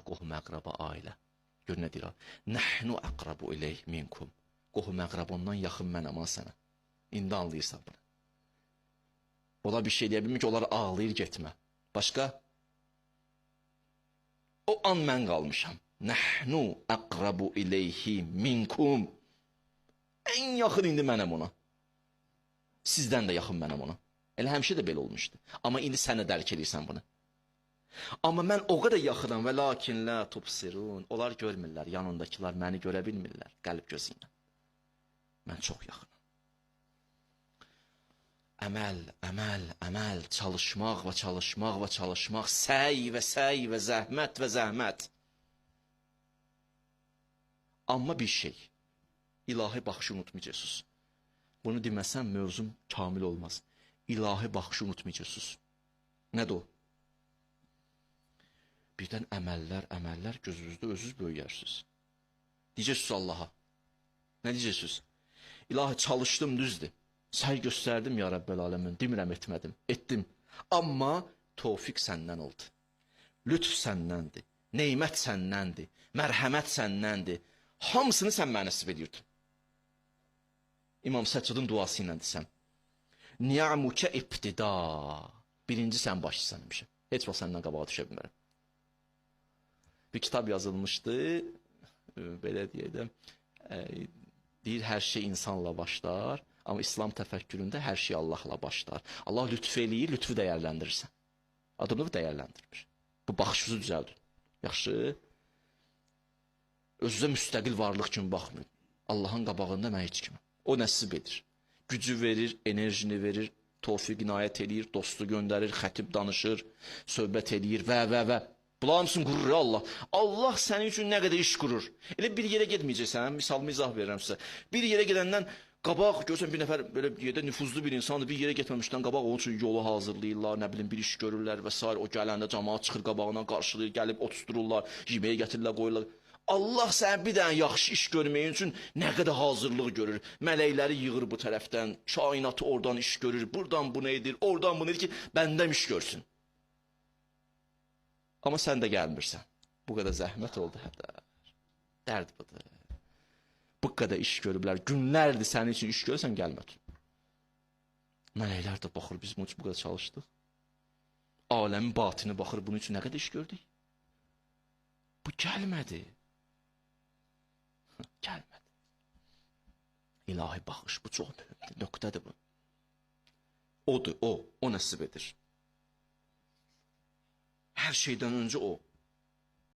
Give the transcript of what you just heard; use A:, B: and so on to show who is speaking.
A: qohum əqraba ailə. Gör nə deyir? Nəhnu əqrabu ileyh minkum. Qohum əqrab ondan yaxın mənəm sənə. İndi anlayırsan bunu. Ola bir şey deyə bilmir ki, onlar ağlayır getmə. Başqa? O an mən qalmışam. Nəhnu əqrabu ileyhi minkum. Ən yaxın indi mənəm ona. Sizdən də yaxın mənəm ona. Elə həmişə də belə olmuşdu. Amma indi sən də dərk edirsən bunu. Amma mən o qədər yaxınam və lakin la tubsirun. Onlar görmürlər, yanındakılar məni görə bilmirlər qəlb gözü ilə. Mən çox yaxınam. Əməl, çalışmaq və çalışmaq və çalışmaq, səy və zəhmət. Amma bir şey, ilahi baxışı unutmayacaqsınız. Bunu deməsəm mövzum kamil olmaz. İlahi baxışı unutmayacaqsınız. Nədir o? Birdən əməllər gözünüzdə özünüz böyüyərsiniz. Deyəcəksiniz Allaha. Nə deyəcəksiniz? İlahi çalışdım, düzdür. Səy göstərdim ya Rəbbəl aləmin, demirəm etmədim, etdim. Amma tövfiq səndən oldu. Lütf səndəndir, neymət səndəndir, mərhəmət səndəndir. Hamısını sən mənə nəsib edirdin. İmam Səccadın duası ilə desəm. Ni'mukə ibtida. Birinci sən başçısan demişəm. Heç vaxt səndən qabağa düşə bilmərəm. Bir kitab yazılmışdı, belə deyək, deyir hər şey insanla başlar. Amma İslam təfəkküründə hər şey Allahla başlar. Allah lütf eləyir, lütfü dəyərləndirirsən. Adını dəyərləndirmir. Bu baxışınızı düzəldir. Yaxşı. Özünüzə müstəqil varlıq kimi baxmayın. Allahın qabağında mən heç kimi. O nəsib edir. Gücü verir, enerjini verir, tövfiq inayət edir, dostu göndərir, xətib danışır, söhbət edir və. Bunlar hamısını qurur Allah. Allah sənin üçün nə qədər iş qurur. Elə bir yerə getməyəcəksən, misalımı izah verirəm sizə. Bir yerə gedəndən qabaq, görsən bir nəfər belə yerdə nüfuzlu bir insandır, bir yerə getməmişdən qabaq onun üçün yolu hazırlayırlar, nə bilim bir iş görürlər və s. O gələndə camaat çıxır qabağına qarşılayır, gəlib oturtdururlar, yeməyə gətirirlər, qoyurlar. Allah sənə bir dənə yaxşı iş görməyin üçün nə qədər hazırlıq görür. Mələkləri yığır bu tərəfdən, kainatı oradan iş görür, buradan bunu edir, oradan bunu edir ki, bəndəm iş görsün. Amma sən də gəlmirsən. Bu qədər zəhmət oldu hədər. Dərd budur. Bu qədər iş görüblər. Günlərdir sənin üçün iş görürsən, gəlmədin. Mələklər də baxır, biz bunun üçün bu qədər çalışdıq. Aləmin batini baxır, bunun üçün nə qədər iş gördük. Bu gəlmədi. Gəlmədi. İlahi baxış, bu çox mühümdür. Nöqtədir bu. Odur, o nəsib edir. Hər şeydən öncə o.